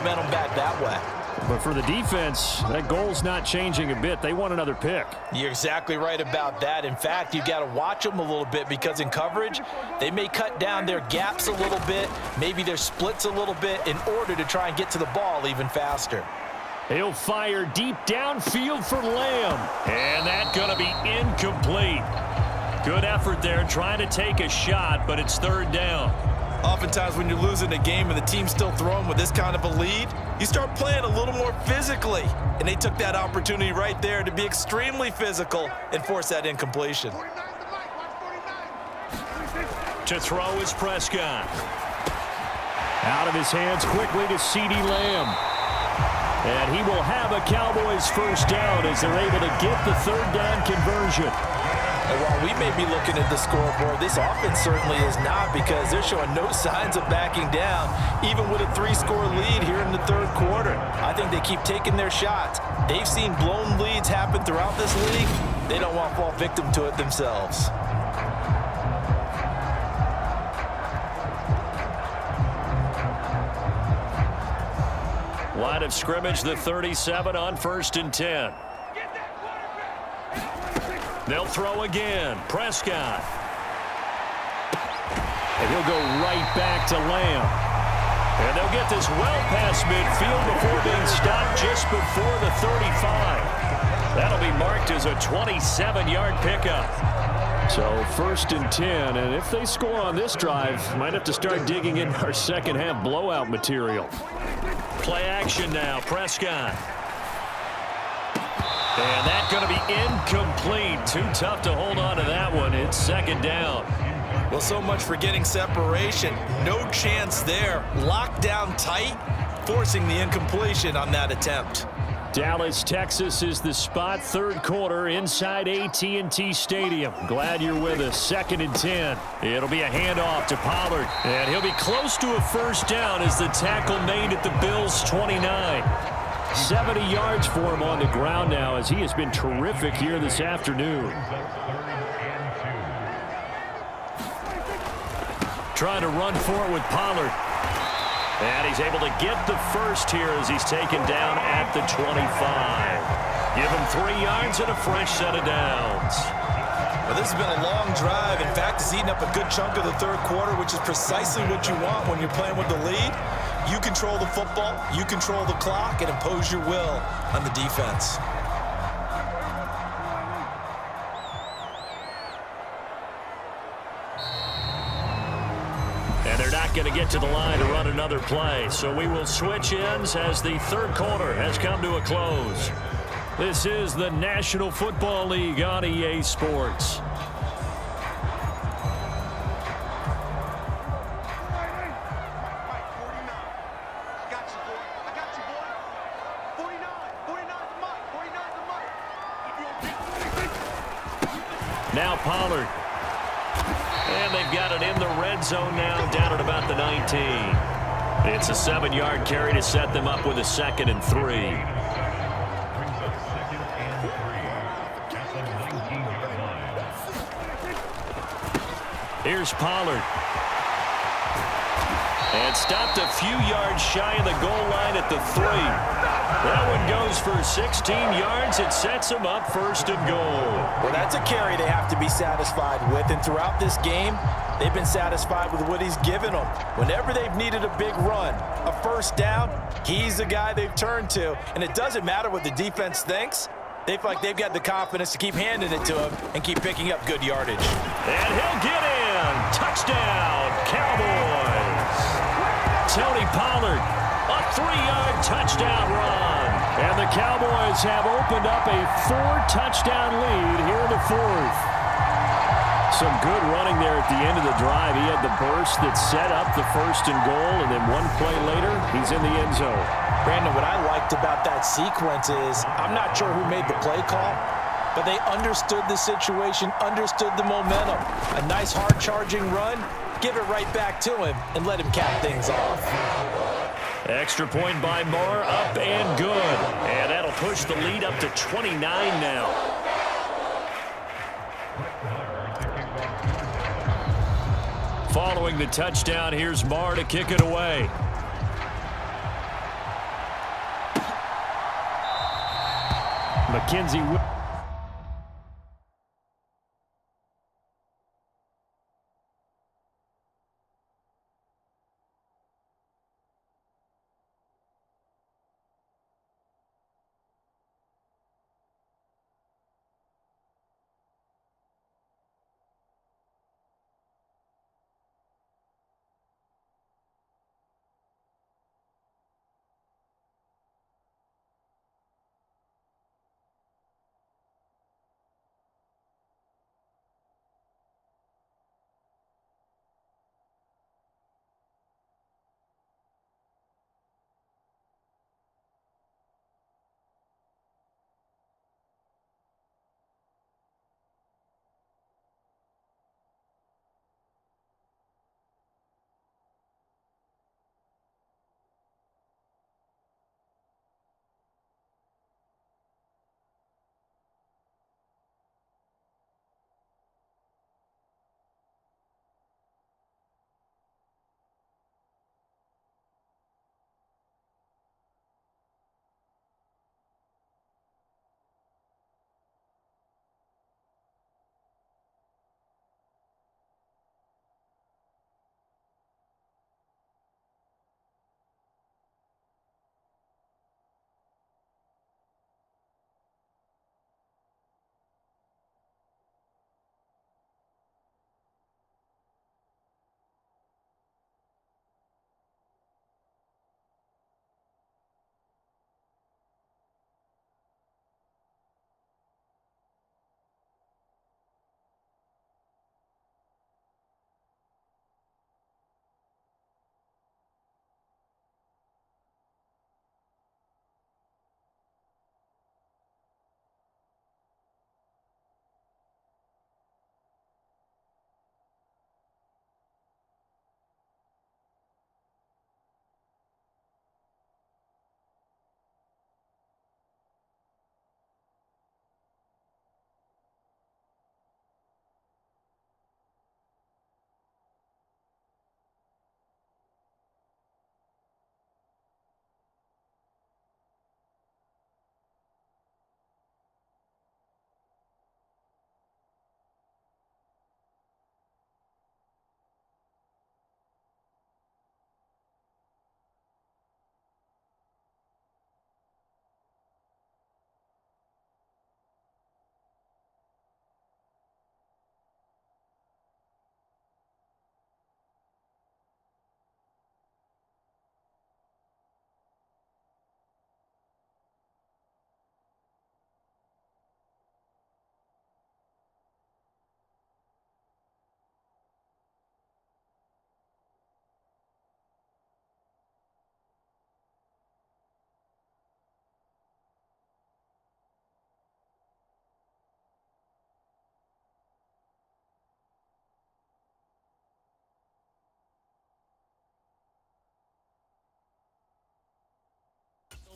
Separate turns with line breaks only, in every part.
momentum back that way.
But for the defense, that goal's not changing a bit. They want another pick.
You're exactly right about that. In fact, you've got to watch them a little bit because in coverage, they may cut down their gaps a little bit, maybe their splits a little bit in order to try and get to the ball even faster.
He'll fire deep downfield for Lamb. And that's going to be incomplete. Good effort there trying to take a shot, but it's third down.
Oftentimes when you're losing a game and the team's still throwing with this kind of a lead, you start playing a little more physically. And they took that opportunity right there to be extremely physical and force that incompletion.
To throw is Prescott. Out of his hands quickly to CeeDee Lamb. And he will have a Cowboys first down as they're able to get the third down conversion.
And while we may be looking at the scoreboard, this offense certainly is not, because they're showing no signs of backing down, even with a 3-score lead here in the third quarter. I think they keep taking their shots. They've seen blown leads happen throughout this league. They don't want to fall victim to it themselves.
Line of scrimmage, the 37 on 1st and 10. They'll throw again. Prescott. And he'll go right back to Lamb. And they'll get this well past midfield before being stopped just before the 35. That'll be marked as a 27-yard pickup. So 1st and 10, and if they score on this drive, might have to start digging in our second half blowout material. Play action now, Prescott. And that's going to be incomplete. Too tough to hold on to that one. It's second down.
Well, so much for getting separation. No chance there. Locked down tight, forcing the incompletion on that attempt.
Dallas, Texas is the spot. Third quarter inside AT&T Stadium. Glad you're with us. 2nd and 10. It'll be a handoff to Pollard. And he'll be close to a first down as the tackle made at the Bills' 29. 70 yards for him on the ground now, as he has been terrific here this afternoon. Trying to run for it with Pollard. And he's able to get the first here as he's taken down at the 25. Give him 3 yards and a fresh set of downs.
Well, this has been a long drive. In fact, it's eaten up a good chunk of the third quarter, which is precisely what you want when you're playing with the lead. You control the football, you control the clock, and impose your will on the defense.
And they're not going to get to the line to run another play. So we will switch ends as the third quarter has come to a close. This is the National Football League on EA Sports. Now Pollard. And they've got it in the red zone now, down at about the 19. It's a 7-yard carry to set them up with a 2nd and 3. Here's Pollard. And stopped a few yards shy of the goal line at the 3. That one goes for 16 yards. It sets them up 1st and goal.
Well, that's a carry they have to be satisfied with. And throughout this game, they've been satisfied with what he's given them. Whenever they've needed a big run, a first down, he's the guy they've turned to. And it doesn't matter what the defense thinks. They feel like they've got the confidence to keep handing it to him and keep picking up good yardage.
And he'll get in. Touchdown, Cowboys. Tony Pollard, a 3-yard touchdown run. And the Cowboys have opened up a 4-touchdown lead here in the 4th. Some good running there at the end of the drive. He had the burst that set up the 1st and goal, and then one play later, he's in the end zone.
Brandon, what I liked about that sequence is, I'm not sure who made the play call, but they understood the situation, understood the momentum. A nice hard-charging run, give it right back to him, and let him cap things off.
Extra point by Moore, up and good. And that'll push the lead up to 29 now. Following the touchdown, here's Marr to kick it away. McKenzie.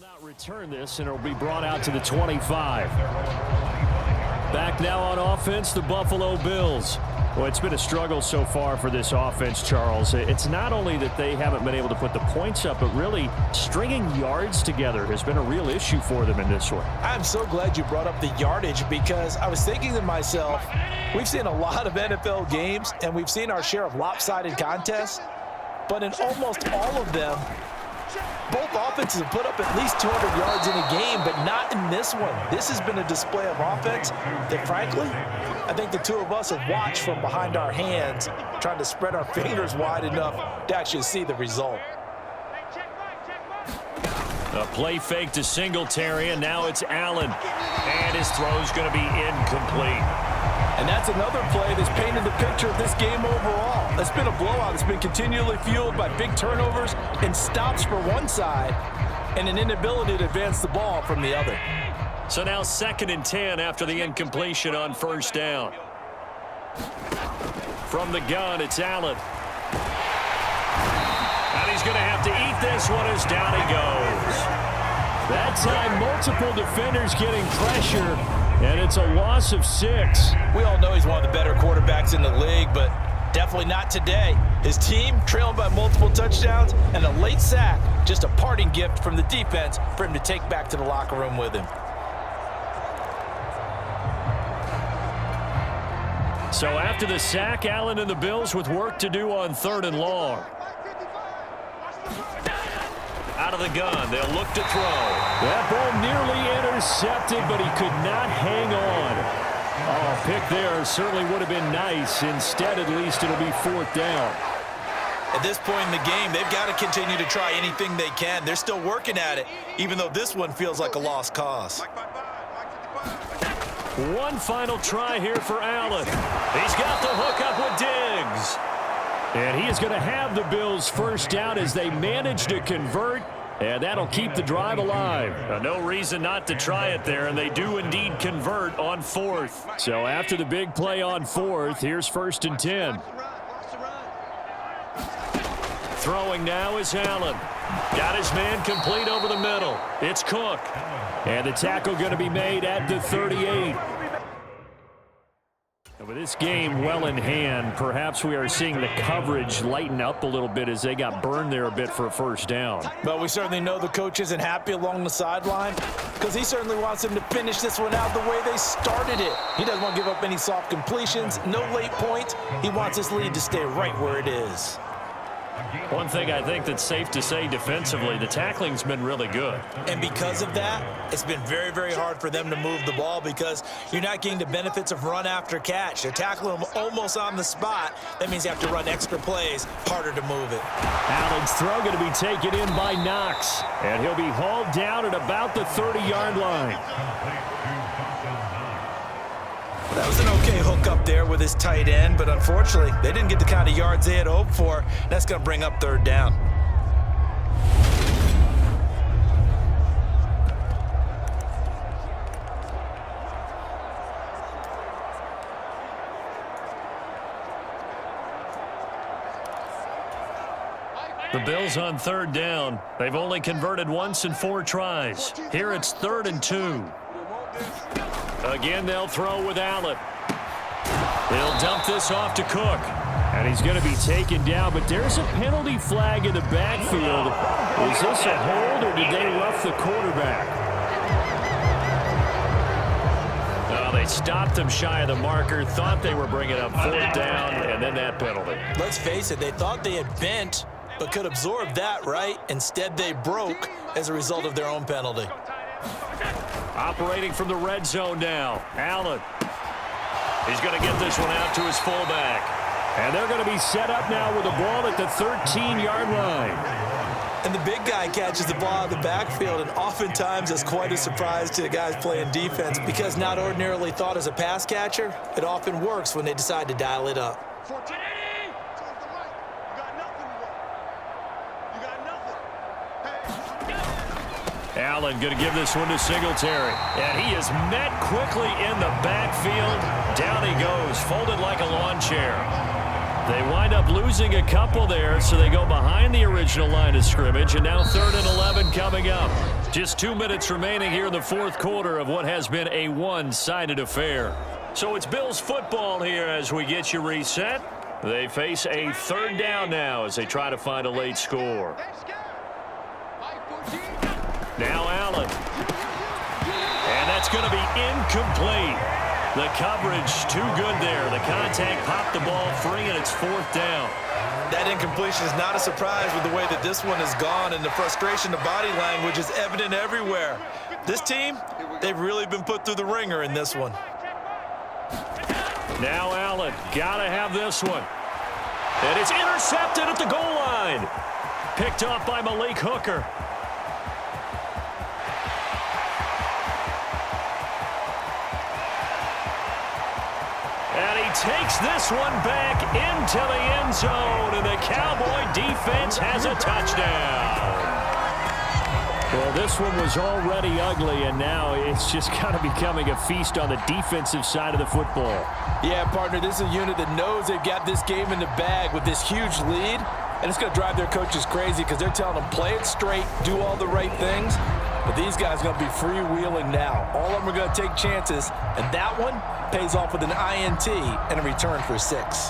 Not return this, and it'll be brought out to the 25. Back now on offense, the Buffalo Bills. Well, it's been a struggle so far for this offense, Charles. It's not only that they haven't been able to put the points up, but really stringing yards together has been a real issue for them in this one.
I'm so glad you brought up the yardage, because I was thinking to myself, we've seen a lot of NFL games, and we've seen our share of lopsided contests, but in almost all of them, both offenses have put up at least 200 yards in a game, but not in this one. This has been a display of offense that, frankly, I think the two of us have watched from behind our hands, trying to spread our fingers wide enough to actually see the result.
A play fake to Singletary, and now it's Allen. And his throw's going to be incomplete.
And that's another play that's painted the picture of this game overall. It's been a blowout. It's been continually fueled by big turnovers and stops for one side and an inability to advance the ball from the other.
So now 2nd and 10 after the incompletion on first down. From the gun, it's Allen. And he's going to have to eat this one as down he goes. That time, multiple defenders getting pressure, and it's a loss of 6.
We all know he's one of the better quarterbacks in the league, but definitely not today. His team trailing by multiple touchdowns and a late sack, just a parting gift from the defense for him to take back to the locker room with him.
So after the sack, Allen and the Bills with work to do on 3rd and long. Out of the gun, they'll look to throw. That ball nearly intercepted, but he could not hang on. Oh, pick there certainly would have been nice. Instead, at least, it'll be 4th down.
At this point in the game, they've got to continue to try anything they can. They're still working at it, even though this one feels like a lost cause.
One final try here for Allen. He's got the hookup with Diggs. And he is going to have the Bills' first down as they manage to convert, and that'll keep the drive alive. No reason not to try it there, and they do indeed convert on 4th. So after the big play on 4th, here's 1st and 10. Throwing now is Allen. Got his man complete over the middle. It's Cook. And the tackle going to be made at the 38. With this game well in hand, perhaps we are seeing the coverage lighten up a little bit as they got burned there a bit for a first down.
But we certainly know the coach isn't happy along the sideline because he certainly wants them to finish this one out the way they started it. He doesn't want to give up any soft completions, no late points. He wants his lead to stay right where it is.
One thing I think that's safe to say defensively, the tackling's been really good.
And because of that, it's been very, very hard for them to move the ball because you're not getting the benefits of run after catch. They're tackling them almost on the spot. That means you have to run extra plays, harder to move it.
Allen's throw going to be taken in by Knox, and he'll be hauled down at about the 30-yard line.
That was an okay hook up there with his tight end, but unfortunately, they didn't get the kind of yards they had hoped for. That's going to bring up 3rd down.
The Bills on 3rd down. They've only converted once in 4 tries. Here it's 3rd and 2. Again, they'll throw with Allen. He'll dump this off to Cook. And he's going to be taken down, but there's a penalty flag in the backfield. Is this a hold, or did they rough the quarterback? They stopped him shy of the marker, thought they were bringing up 4th down, and then that penalty.
Let's face it, they thought they had bent, but could absorb that, right? Instead, they broke as a result of their own penalty.
Operating from the red zone now. Allen. He's going to get this one out to his fullback. And they're going to be set up now with the ball at the 13-yard line.
And the big guy catches the ball out of the backfield, and oftentimes it's quite a surprise to the guys playing defense because not ordinarily thought as a pass catcher, it often works when they decide to dial it up.
Allen going to give this one to Singletary. And he is met quickly in the backfield. Down he goes, folded like a lawn chair. They wind up losing a couple there, so they go behind the original line of scrimmage, and now 3rd and 11 coming up. Just 2 minutes remaining here in the 4th quarter of what has been a one-sided affair. So it's Bills football here as we get you reset. They face a 3rd down now as they try to find a late score. Now Allen. And that's going to be incomplete. The coverage too good there. The contact popped the ball free, and it's 4th down.
That incompletion is not a surprise with the way that this one has gone, and the frustration, the body language is evident everywhere. This team, they've really been put through the ringer in this one.
Now Allen, got to have this one. And it's intercepted at the goal line. Picked off by Malik Hooker. And he takes this one back into the end zone, and the Cowboy defense has a touchdown. Well, this one was already ugly, and now it's just kind of becoming a feast on the defensive side of the football.
Yeah, partner, this is a unit that knows they've got this game in the bag with this huge lead, and it's going to drive their coaches crazy because they're telling them play it straight, do all the right things. But these guys are going to be freewheeling now. All of them are going to take chances, and that one pays off with an INT and a return for 6.